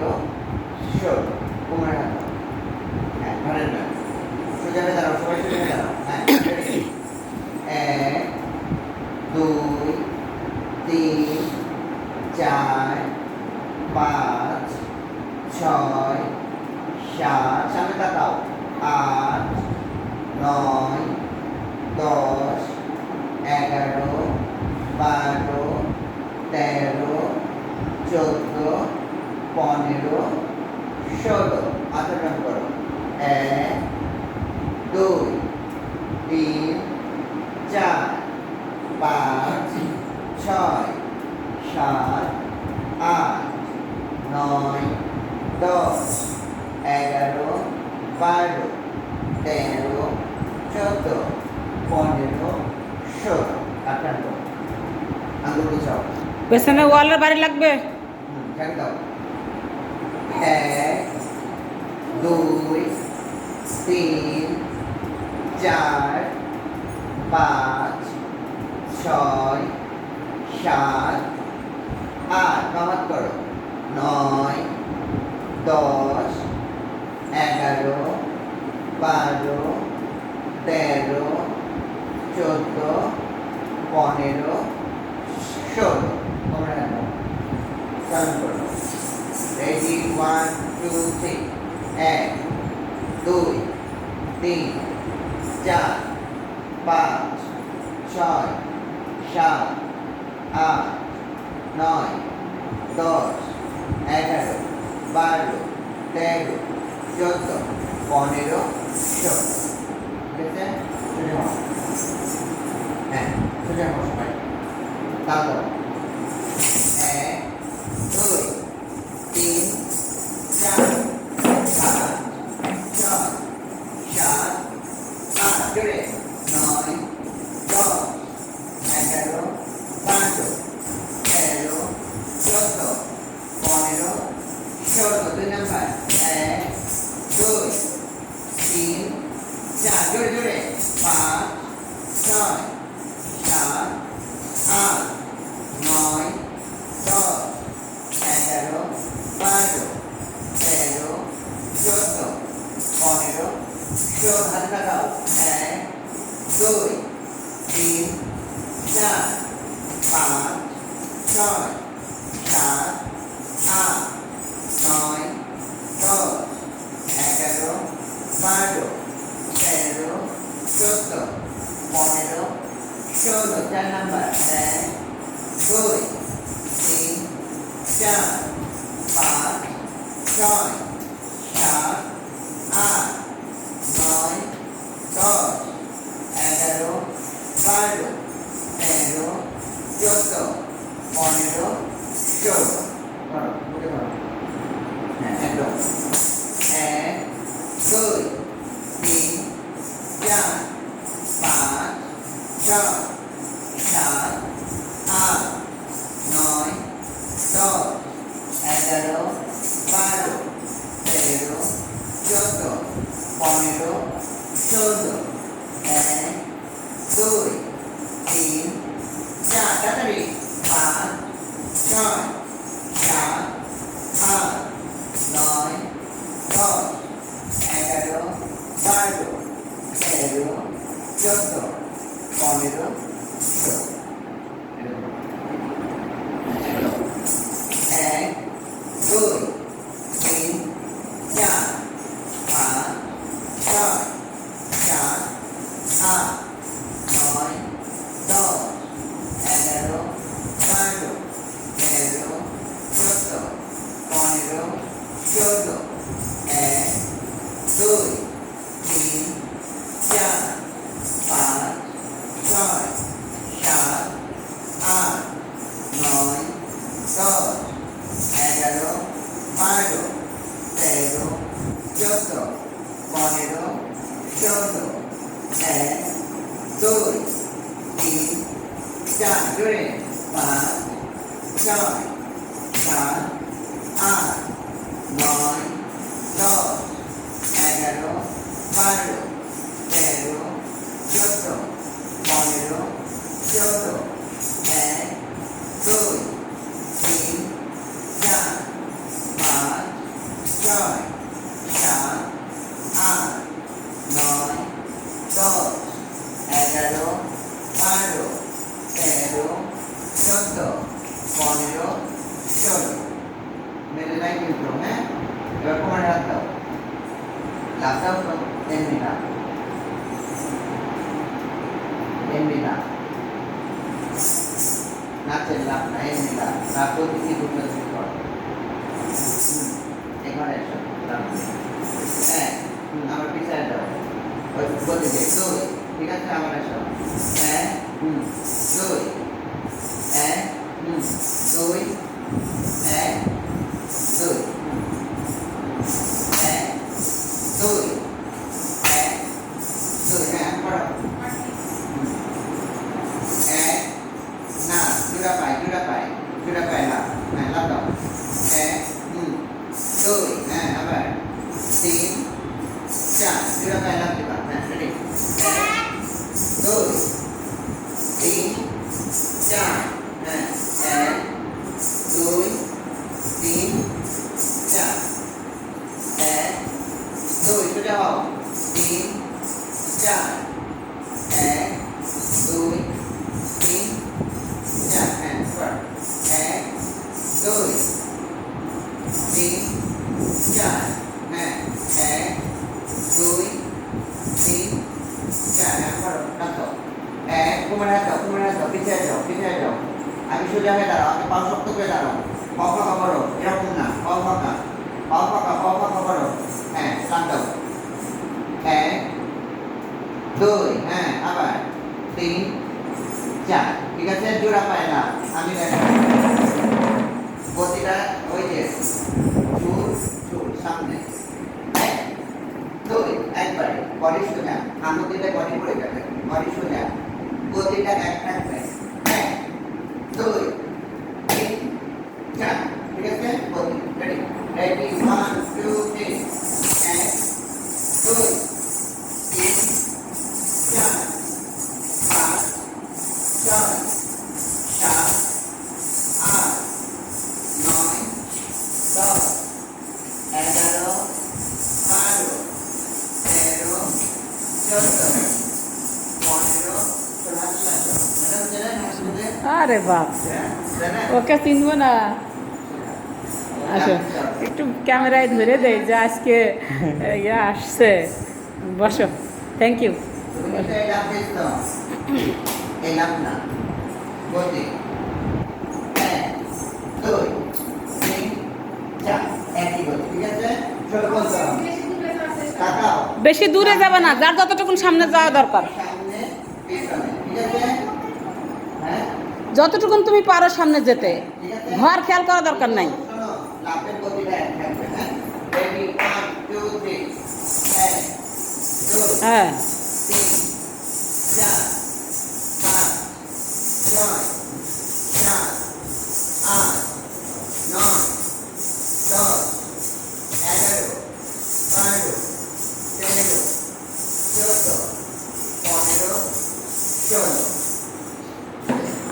পনেরো, ষোলো। কোমরে হাত দাও। হ্যাঁ, ঘরের না। সোজা হয়ে দাঁড়াও, সবাই সোজা হয়ে দাঁড়াও। হ্যাঁ, ready? 1, 2, 3, 4, 5, 6, 7, সামনে তাকাও। 8, 9, 10, 11, 12, 13, 14, 15, 16। হাত টান করো। 1, 2, 3, 4, 5, 6, 7, 8, 9, 10, 11, 12, 13, 14, 15, 16। হাত টান করো। আঙুল গুছাও। পেছনে ওয়ালের বাড়ি লাগবে। ঝাঁক দাও। 1, 2, 3, 4, 5, 6, 7, 8। বামাত করো। 9, 10, 11, 12, 13, 14, 15, 16। তোমরা দেখো। চালু করো। রেডি? 1, 2, 3। 1, 2, 3, 4, 5, 6, 7, 8, 9, 10, 11, 12, 13, 14, 15, 16। ঠিক আছে? সোজা হও। হ্যাঁ, সোজা হও সবাই। তারপর 1, 2, 3, 4, 5, 6, 7, 8। জোরে। 9, 10, 11, 12, 13, 14, 15, 16। 2 নাম্বার। 1, 2, 3, 4। জোরে জোরে। 5, 6, 7, 8, 9, 10, 11, 12, 13, 14, 15, 16। হাতে লাগাও। 1, 2, 3, 4, 5, 6, 7, 8, 9, 10, 11, 12, 13, 14, 15, 16। 4 নাম্বার। 1, 2, 3, 4, 5, 6, 7, 8, 9, 10, 11, 12, 13, 14, 15, 16। ধরো, বুকে ধরো। হ্যাঁ, একদম। 1, 2, 3, 4, 5, 6, 7, 8, 9, 10, 11, 12, 13, 14, 15, 16। 1, 2, 3, 4। তাড়াতাড়ি। 5, 6, 7, 8, 9, 10, 11, 12, 13, 14, 15, 16। 1, 2, 3, 4, 5, 6, 7, 8, 9, 10, 11, 12, 13, 14, 15, 16। 1, 2, 3, 4, 5, 6, 7, 8, 9, 10, 11, 12, 13, 14, 15, 16। 1, 2, 3, 4। জোরে। 5, 6, 7, 8, 9, 10, 11, 12, 13, 14, 15, 16। 1, 2, 3, 4, 5, ছয় সাত আট নয় দশ 11 12 13 14 15 16 মেরে নাই কিন্তু হ্যাঁ এবার কোমরে হাত দাও লাভ দাও তো এমনি না নাচের লাভ না এমনি লাভ লাভ তো দিকে দুটো দিকে করো এখানে এসো লাভ হ্যাঁ আমার পিছায় দাও ওই বলতে যাই দুই ঠিক আছে আমার এসো হ্যাঁ দুই হ্যাঁ দুই হ্যাঁ দুই হ্যাঁ দুই হ্যাঁ দুই হ্যাঁ পড়ো এক না জোড়া পাই লাভ হ্যাঁ লাভ দাও এক দুই হ্যাঁ আবার তিন চার জোড়া পাই লাভ দিবা হ্যাঁ রেডি এক দুই তিন চার হ্যাঁ এক দুই তিন চার এক দুই সোজা হও তিন চার এক দুই তিন চার হ্যাঁ এক দুই তিন চার হ্যাঁ এক দুই তিন চার হ্যাঁ করো রাখো এক কুমার হাত দাও পিছিয়ে যাও আমি সোজা হয়ে দাঁড়াও আমি পাও শক্ত করে দাঁড়াও পাও ফাঁকা করো এরকম না পাও ফাঁকা করো হ্যাঁ টান দাও এক দুই হ্যাঁ আবার তিন চার ঠিক আছে জোড়া পায় না আমি গতিটা ওই যে চুল সামনে এক দুই একবারে বডি সোজা হাত দিলে বডি পড়ে যাবে বডি সোজা গতিটা এক থাকবে এক দুই তিন চার ঠিক আছে গতি রেডি 1 2 3 এক দুই তিন চার পাঁচ ছয় সাত আট নয় দশ 11 12 13 14 15 আরে বাপ ওকে চিনবো না আসো একটু ক্যামেরায় ধরে দেয় যে আজকে ইয়ে আসছে বসো থ্যাংক ইউ বেশি দূরে যাবে না যার যতটুকুন সামনে যাওয়া দরকার যতটুকুন তুমি পারো সামনে যেতে ঘর খেয়াল করা দরকার নাই হ্যাঁ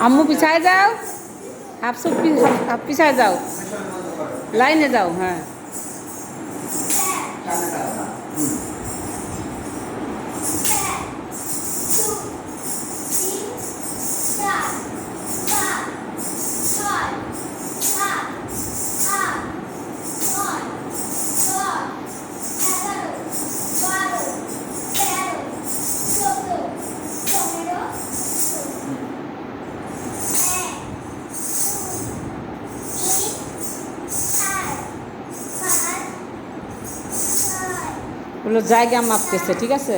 আম্মু পিছায় যাও হাফ পিছায় যাও লাইনে যাও হ্যাঁ ওগুলো জায়গা মাপতেছে ঠিক আছে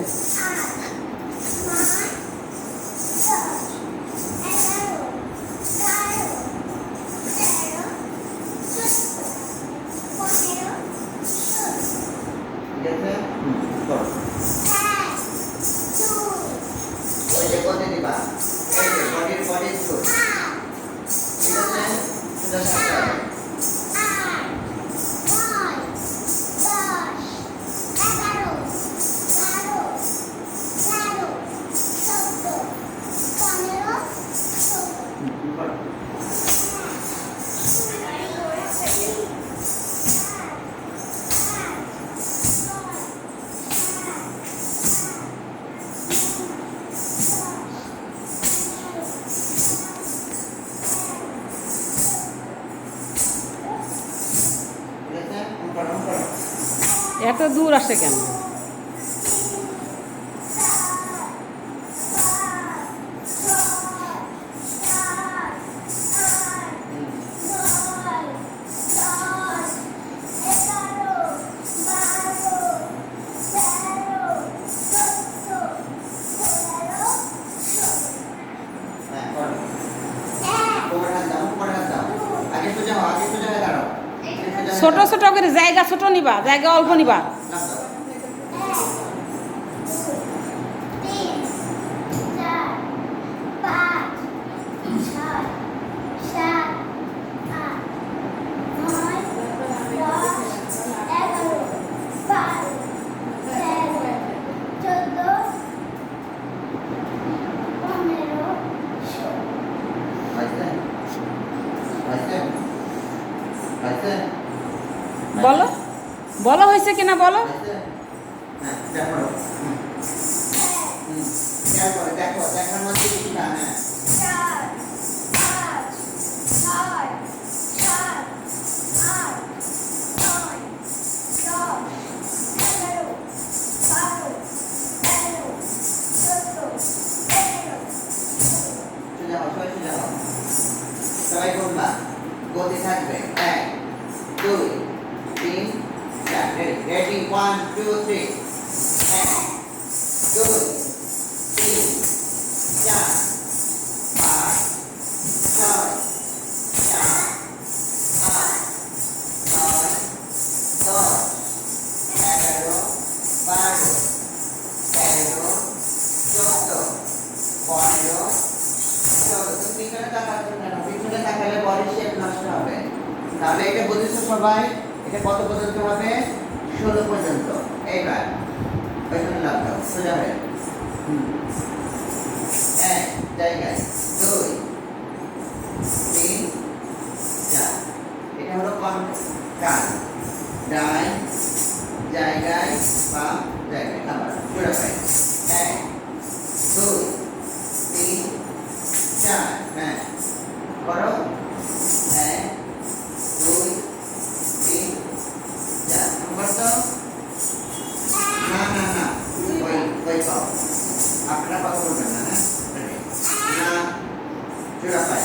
এত দূর আসে কেন? হ্যাঁ করো। কোমর হাত দাও, কোমর হাত দাও। আগে সোজা হও, আগে সোজা হয়ে দাঁড়াও। আগে সোজা হয়ে ছোট দাঁড়াও। ছোট করে জায়গা ছোট নিবা, জায়গা অল্প নিবা। লাফ দাও। হয়েছে? হয়েছে? হয়েছে? বলো, বলো হয়েছে কিনা বলো। হয়েছে? হ্যাঁ, দেখো। খেয়াল করো, দেখো, দেখার মধ্যে কিছু না, হ্যাঁ। সোজা হও, সবাই সোজা হও। সবাই বলবা, গতি থাকবে। 1, 2, 3, 4, রেডি 1, 2, 3, 1, 2, 3, 4, 5, 6, 7, 8, 9, 10, 11, 12, 13, 14, 15, 16। তুমি পিছনে তাকাচ্ছ কেন? পিছনে তাকালে বডি শেপ নষ্ট হবে। তাহলে এটা বুঝেছো সবাই? এটা কত পর্যন্ত হবে? 16 পর্যন্ত। এইবার পেছনে লাভ দাও, সোজা হয়ে। এক জায়গায়, 2, 3, 4। এটা হলো কান। ডান জায়গায়, বাম জায়গায়। আবার জোড়া পাই। 1, 2, 3, 4। হ্যাঁ করো। 1, 2, 3, 4। নম্বর তো না না না, ওই পাও। আপনারা কথা বলবেন না, হ্যাঁ? না, জোড়া পাই।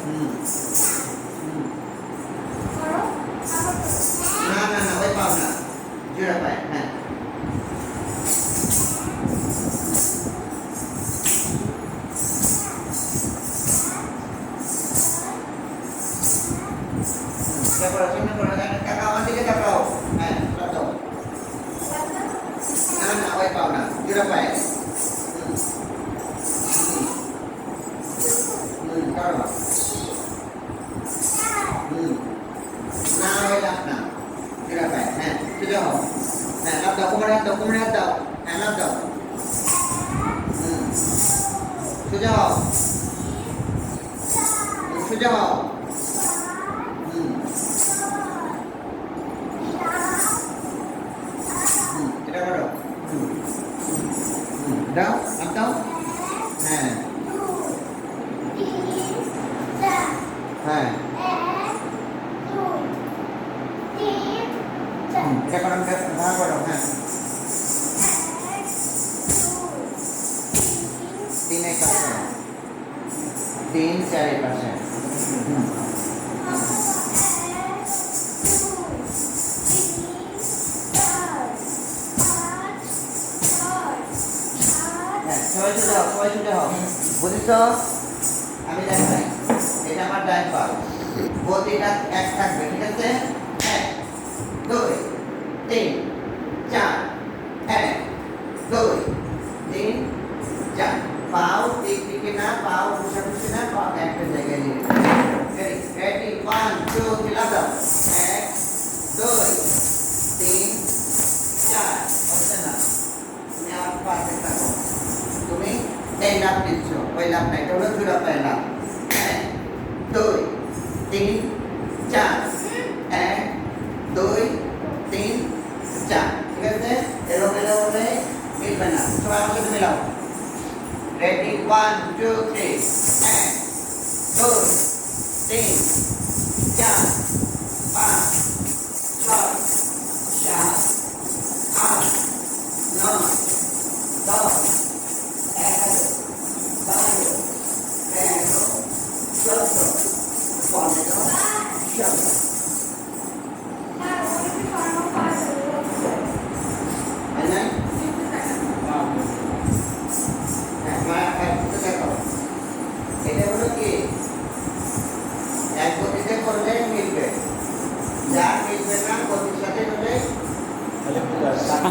হুম, হুম। না না না, ওই পাও না, জোড়া পাই। হ্যাঁ তারপর সামনে করো, তাকাও, আমার দিকে তাকাও। হ্যাঁ তাকাও। না না, ওই পাও না, জোড়া পাই। করো। না, ওই লাভ না, জোড়া পাই। হ্যাঁ সোজা হও। হ্যাঁ লাভ দাও, কোমরে হাত দাও, কোমরে হাত দাও। হ্যাঁ লাভ দাও। সোজা হও, সোজা হও। এটা করো। দাও, লাভ দাও। হ্যাঁ হ্যাঁ, এটা করো, ভাগ করো। হ্যাঁ 3 এই পাশে, 3, 4 এই পাশে। হ্যাঁ সবাই সোজা হও, সবাই সোজা হও। বুঝেছ? আমি দেখাই, এটা আমার ডান পা। গতিটা এক থাকবে, ঠিক আছে? 1, 2, 3, 4। 1, 2, 3, 4। পাও ঠিক দিকে না, পাও বসে না, পাও একটা জায়গায় নিয়ে রেডি 1, 2, 3 লাভ দাও। 1, 2, 3, 4। হচ্ছে না, তুমি আমার পাশে থাকো। তুমি এই লাভ দিচ্ছ, ওই লাভ নাই, এটা হলো জোড়া পায়ে লাভ। 1, 2, 3, 4। 1, 2, 3, 4। ঠিক আছে? এলোমেলো হলে মিলবে না। সবাই আমাকে তুমি মিলাও। রেডি 1, 2, 3। 1, 2, 3,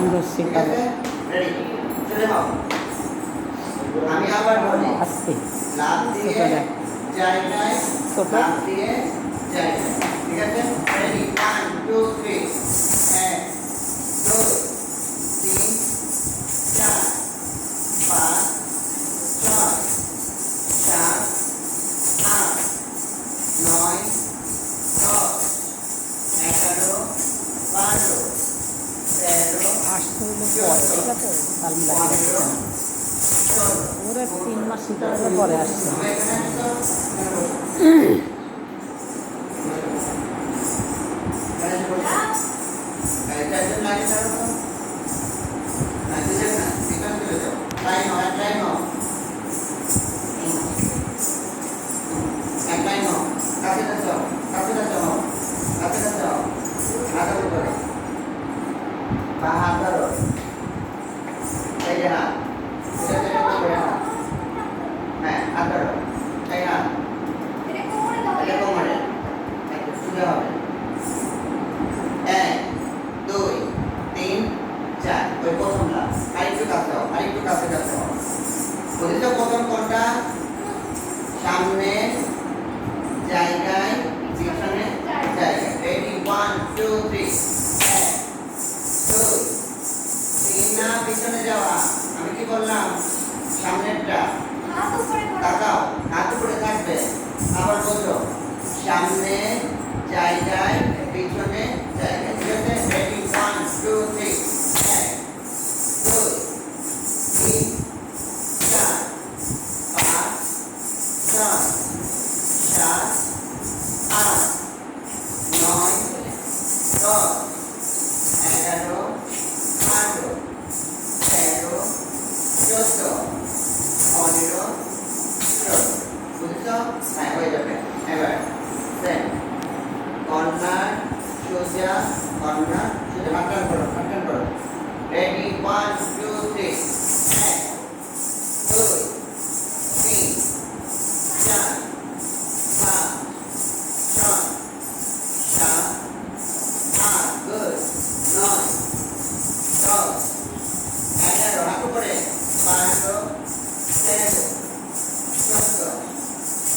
ধরছি ঠিক আছে রেডি চলে যাও আমি আবার বলি আসছি লাভ দিয়ে ছোটটা। জায়গায় ছোট। লাভ দিয়ে জায়গায় ঠিক আছে রেডি 1 2 3 1 2 3 4 5 6 7 8 9 10 11 12 13 আসতে হইলে পরে ঠিক আছে তাল মিলাই রাখছি না। ওরা 3 মাস শিকার হলে পরে আসছে হ্যাঁ আঠারো তাই না এটা কোমরে একটু সুবিধা হবে 1 2 3 4 ওই প্রথমটা আরেকটু কাছে যাও আরেকটু কাছে যাও বুঝেছো প্রথম কোনটা সামনে জায়গায় পিছনে জায়গায় রেডি 1 2 3 1 2 3 না পিছনে যাওয়া আমি কি বললাম সামনেরটা তাকাও হাত উপরে থাকবে আবার বলো সামনে জায়গায় পিছনে জায়গায় ঠিক আছে রেডি 1 2 3 1 2 3 4 5 6 7 8 9 10 11 12 13 14 15 বুঝছো হ্যাঁ হয়ে যাবে এবার সেম কর্নার সোজা কর্নার সোজা হাতটান করো রেডি 1 2 3 1 2 3 4 5 6 7 8 গুড 9 10 11 হাত উপরে 12 13 14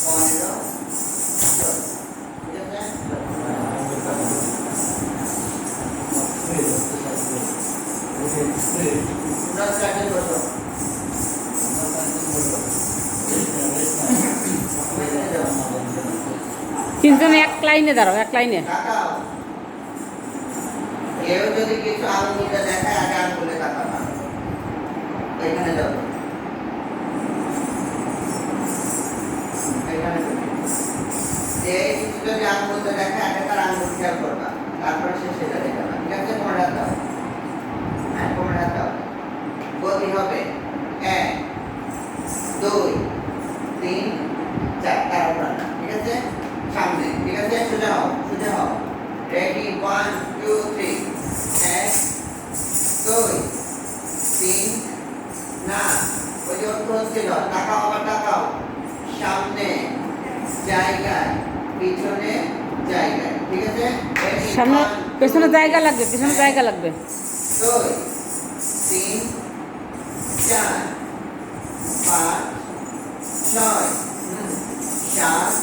15 ঠিক আছে তোমরা স্টার্টে বসো তিনজনে এক লাইনে দাঁড়াও এক লাইনে তাকাও কেউ যদি কিছু আঙুলটা দেখায় আগে আঙুলে তাকাবা এখানে যাও এখানে যাও যে কিছু যদি আঙুলটা দেখায় আগে তার আঙুল খেয়াল করবা তারপরে সে সেটা দেখাবা ঠিক আছে কোমরে হাত দাও হ্যাঁ কোমরে হাত দাও গতি হবে 1 2 3 4 তারপর না ঠিক আছে সামনে ঠিক আছে সোজা হও রেডি 1 2 3 1 2 3 না ওই যে অর্থ হচ্ছিল তাকাও আবার তাকাও সামনে জায়গায় পিছনে জায়গায় ঠিক আছে Ready, সামনে 1, 2, পেছনে জায়গা লাগবে পেছনে জায়গা লাগবে 2 3 4 5 6 7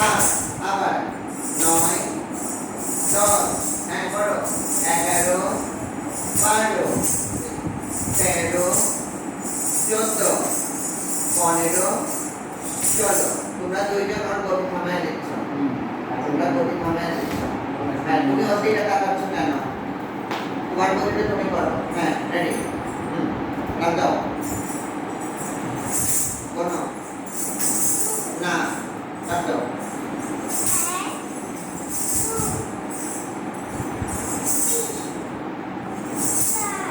8 আবার 9 10 হ্যাঁ করো 11 12 13 14 15 চলো তোমরা দুইজন আমার গতি থামায় দিচ্ছ তোমরা গতি থামায় দিচ্ছ হ্যাঁ তুমি অতিটা তাকাচ্ছ কেন তোমার গতিটা তুমি করো হ্যাঁ রেডি নাম দাও কোনো না নাম দাও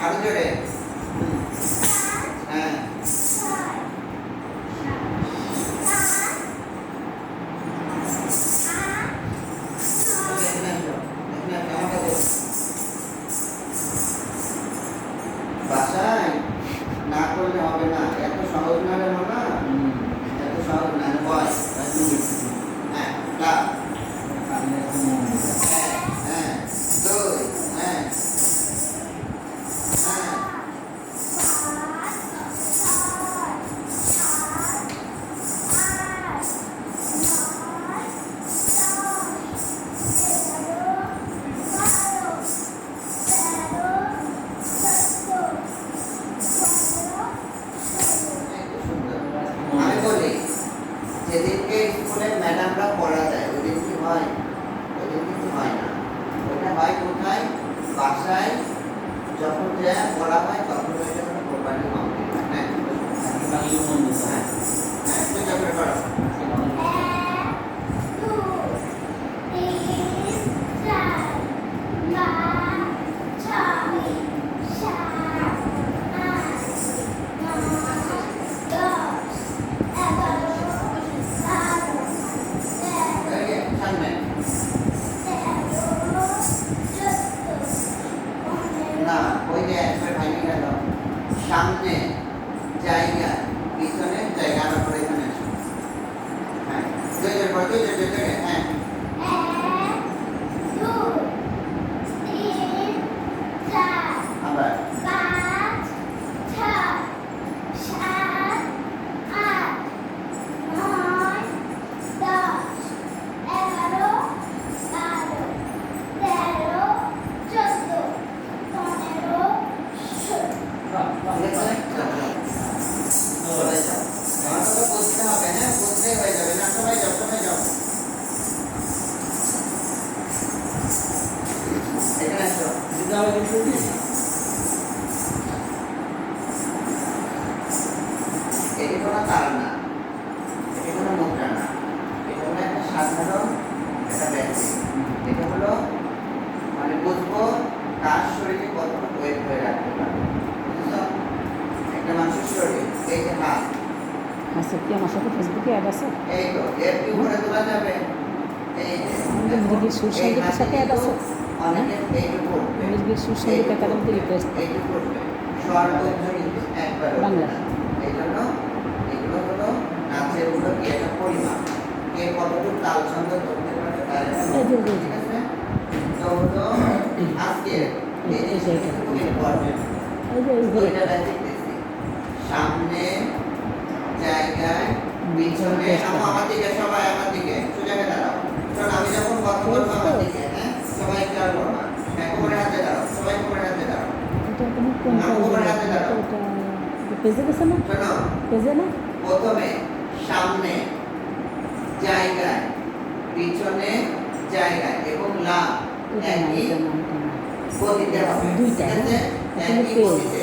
আরো জোরে হ্যাঁ বাসায় না করলে হবে না এত সহজ না রে মামা এত সহজ না বয় যেদিনকে স্কুলে ম্যাডামরা পড়া দেয় ওইদিন কি হয়? ওইদিন কিছু হয় না। ওইটা হয় কোথায়? বাসায় যখন যা পড়া হয় তখন ওইটা কোনো কোরবানি মাউন্টেন। হ্যাঁ হ্যাঁ হ্যাঁ তুই যখন করো সামনে না ওই যে একবার ভাঙে গেল সামনে জায়গা পিছনে জায়গা আমার পরে এখানে আসো। হ্যাঁ দুই হ্যাঁ আবার চলে যাও। আমার তো বুঝতে হবে, হ্যাঁ বুঝতেই হয়ে যাবে না। সবাই যাও সবাই যাও এখানে আসো। এটি কোনো তার না, এটি কোনো মুদ্রা না, এটা হলো একটা সাধারণ একটা ব্যক্তি। এটা হলো মানে বুঝবো তার শরীরে কতটুকু ওয়েট হয়ে রাখতে পারে। বুঝছো? একটা মানুষের শরীর এই যে হাত আচ্ছা কি আমার সাথে ফেসবুকে অ্যাড আছে? এই তো এর কি উপরে তোলা যাবে? এই যে আমাদের মুরগির সুসংগীতের সাথে অ্যাড আছে? অনেকে এইটুকু করবে, মুরগির সুসংগীত একাডেমিতে রিকোয়েস্ট এইটুকু করবে সর্বোচ্চ কিন্তু একবার বাংলা। এই জন্য এগুলো হলো নাচের গুলো কি একটা পরিমাপ, কে কতটুকু তাল ছন্দ ধরতে পারে তার একটা এই যে, ঠিক আছে? তো হলো আজকে এই এই যে জিনিসটা খুব ইম্পর্টেন্ট। এই যে এই ঘরে ওইটা দেখতেছি সামনে জায়গায় পিছনে আমার দিকে সবাই আমার দিকে সোজা হয়ে দাঁড়াও। কারণ আমি যখন কথা বলবো আমার দিকে, হ্যাঁ সবাই খেয়াল করবা। হ্যাঁ কোমরের হাতে দাঁড়াও, সবাই কোমরের হাতে দাঁড়াও। এটা কোনো কোন এটা পেজে গেছে না? শোনো পেজে না? প্রথমে সামনে জায়গায় পিছনে জায়গায় এবং লাভ এটা না, একই এটা না, এটা না। গতিতে হবে। দুইটা, ঠিক আছে? হ্যাঁ? একই এটা হলো গতিতে।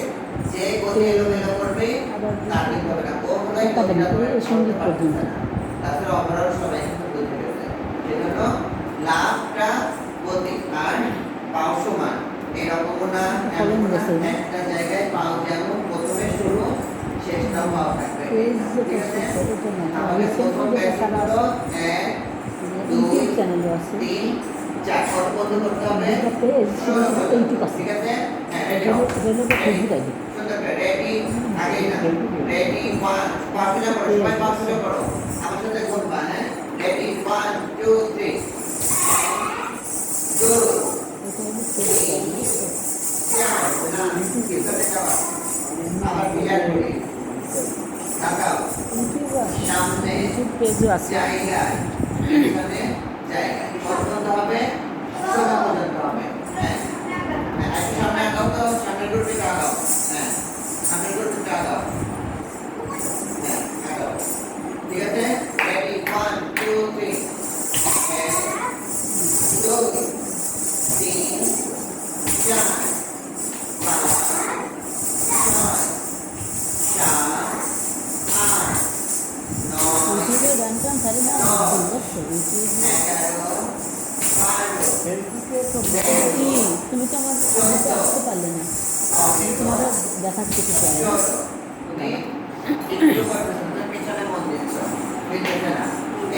যে গতি এলোমেলো করবে আবার তার ঠিক হবে না। ও হলো এই একাডেমি, গতিটা ধরে এই সঙ্গীত চলতে পারতেছে পর্যন্ত। না। তাছাড়া অপরাধ সবাই কিন্তু বুঝে গেছে। সেজন্য লাভটা গতি আর পাও সমান এরকম না এমন না, একটা জায়গায় পাও যেমন প্রথমে শুরু শেষটাও পাও থাকবে। পেজ ঠিক যেটা আছে? আছে এটা না, তাহলে প্রথম ব্যাচ হলো 1 ইউটিউব 2 চ্যানেল আছে 3 4 কত বন্ধ করতে হবে? এটা পেজ সেটা হচ্ছে 80%। ঠিক আছে? হ্যাঁ এটা হলো ফেসবুক আইডি। রেডি আগে না রেডি 1 পাঁচটা করো সবাই পাঁচটা করো আমার সাথে করবা। হ্যাঁ রেডি 1 2 3 গুড এটা হলো ফেসবুক আইডি। আবার ক্লিয়ার করি তাকাও ইউটিউব আছে, সামনে ইউটিউব পেজও আছে। জায়গায় এখানে জায়গায় কত পর্যন্ত হবে? 16 পর্যন্ত হবে। হ্যাঁ হ্যাঁ একটু সামনে আগাও তো, সামনের গ্রুপে আগাও। হ্যাঁ সামনের গ্রুপে আগাও। হ্যাঁ আগাও। ঠিক আছে রেডি 1 2 3 1 2 3 4 5 ইউটিউবে গান টান ছাড়ি না, অবশ্যই ইউটিউবে। ফেসবুকে তো কি তুমি তো আমার আমাকে আসতে পারলে না, আমি তোমার দেখাচ্ছি কিছু আগে।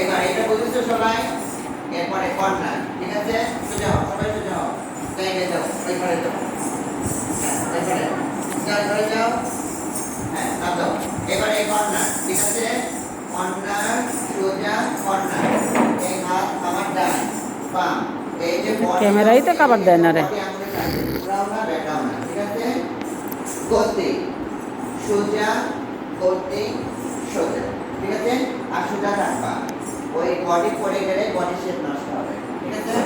এবার এটা বুঝেছো সবাই? এরপরে কর্নার, ঠিক আছে? সোজা হও, সবাই সোজা হও। জায়গায় যাও, ওই ঘরে যাও। হ্যাঁ, ওই ঘরে যাও, ঘরে যাও। হ্যাঁ, দাও। এবারে কর্নার, ঠিক আছে? কর্নার, সোজা কর্নার। এই হাত আমার ডান, বাম। এই যে ক্যামেরাই তো কাবার দেয় না রে। পুরাও না, বেটাও না, ঠিক আছে? গতি, সোজা, গতি, সোজা। ঠিক আছে? আর সোজা রাখবা। ওই বডি পড়ে গেলে বডি শেপ নষ্ট হবে। ঠিক আছে?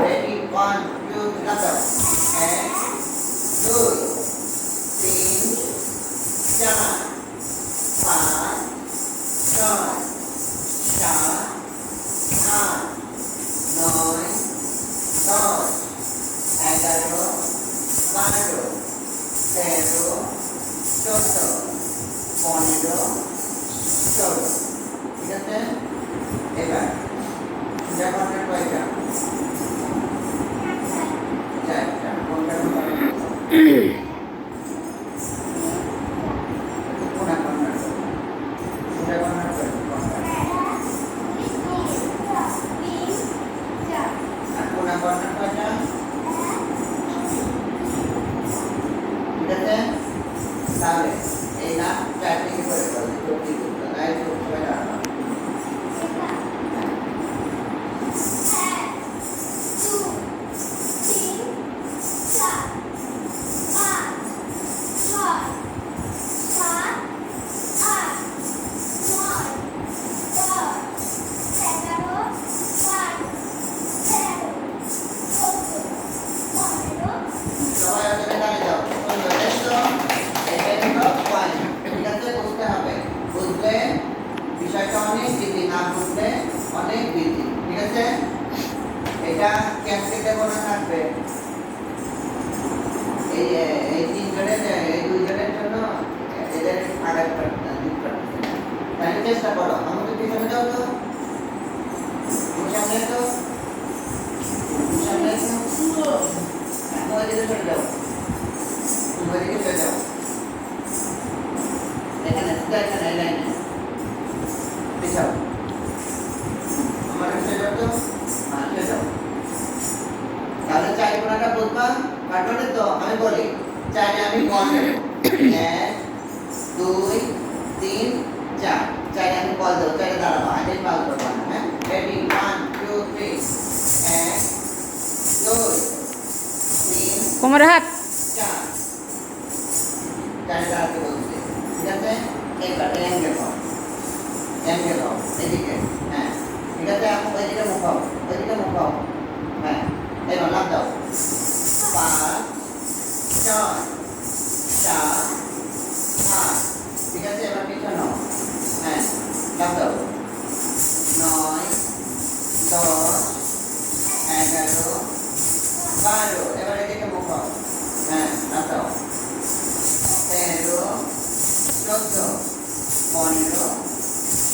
রেডি 1 2 দাও। 1 2 3 4 5 6 14 16 ঠিক আছে এবার সোজা কর্নার কয়টা চারটা কোনটা কোনটা কর্নার সোজা কর্নার কয়টা আর কোনটা কর্নার কয়টা ঠিক আছে তাহলে এই না চারটি করে বলতে চোখটি করতে তাই চোখ সবাই দাঁড়ানো সবাই ওখানে দাঁড়িয়ে যাও যথেষ্ট এটা হলো পয়েন্ট ঠিক আছে বুঝতে হবে বুঝলে বিষয়টা অনেক ইজি না বুঝলে অনেক ইজি ঠিক আছে এটা ক্যাসকেটে মনে থাকবে এই এই তিনজনের এই দুইজনের জন্য এদের আগে তাই চেষ্টা করো আমাদের পিছনে যাও তো সামনে তো সামনে তো ওইদিকে চলে যাও ওইদিকে চলে যাও এখানে এখানে এই লাইনে পিছাও আমার কাছে যাও তো চলে যাও তাহলে চার কোণাটা বুঝবা কাটবে তো আমি বলি চারে আমি কল দেব 1 2 3 4 চারে আমি কল দেব চারে দাঁড়াবো আগে কল করব না হ্যাঁ রেডি 1 2 3 1 2 3 কোমরে হাত 4 চারে দাঁড়াতে বলছি ঠিক আছে এইবার অ্যাঙ্গেল দাও এদিকে হ্যাঁ ঠিক আছে আপনি ওইদিকে মুখ দাও হ্যাঁ এবার লাভ দাও 5 4 4 5 ঠিক আছে এবার পিছনে হ্যাঁ লাভ দাও 9 10 11 12 এবার এদিকে মুখ দাও হ্যাঁ লাভ দাও 13 14 15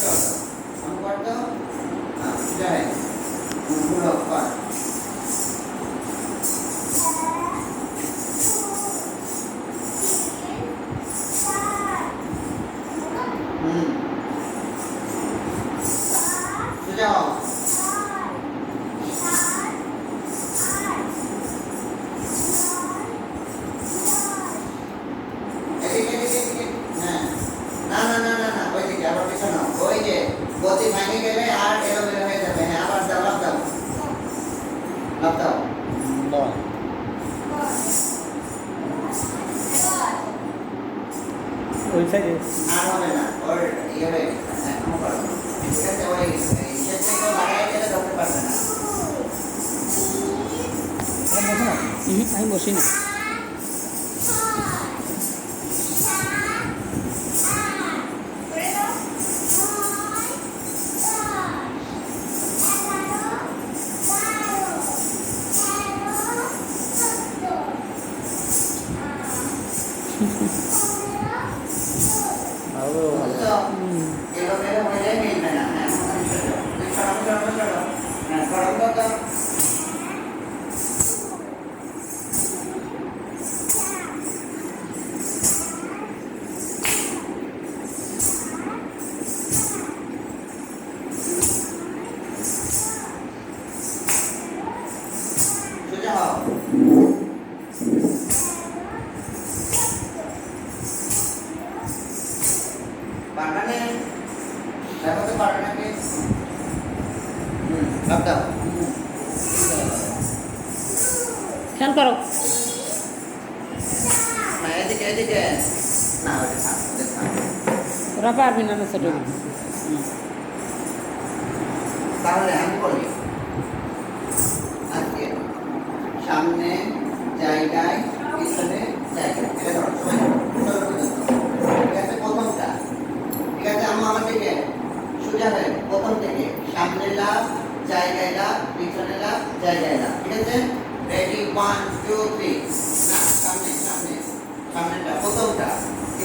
16 हम कर दो जाए पूरा ऊपर जाओ গতি ভাঙে গেলে আর এলোমেলো হয়ে যাবে হ্যাঁ আবার দাও লাভ দাও ওই সাইডে আর হবে না ওর ইয়ে হয়ে গেছে হ্যাঁ আমি করো ঠিক আছে ওই ইসের থেকে লাগাই গেলে ধরতে পারবে না আমি বসি না এলোমেলো হয়ে মিলবে না হ্যাঁ সরম দাও সোজা হও পারবে না দেখো তো পারবে নাকি লাভ দাও খেয়াল করো না এদিকে না ওটা থাক ওরা পারবি না না ছোট তাহলে আমি বলি আজকে সামনে জায়গায় পিছনে জায়গায় এটা ধরো ঠিক আছে প্রথমটা ঠিক আছে আমি আমার দিকে সোজা হয়ে প্রথম থেকে সামনে লাভ জায়গায় লাভ পিছনে লাভ জায়গায় লাভ ঠিক আছে রেডি 1 2 3 না সামনেটা প্রথমটা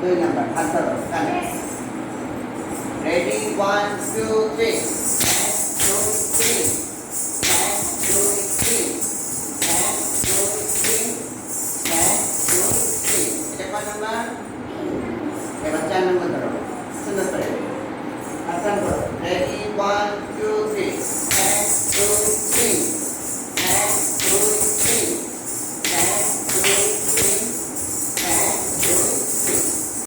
2 নাম্বার হাত ধরো কানে রেডি 1 2 3 এটা কত নাম্বার এবার 4 নম্বর ধরো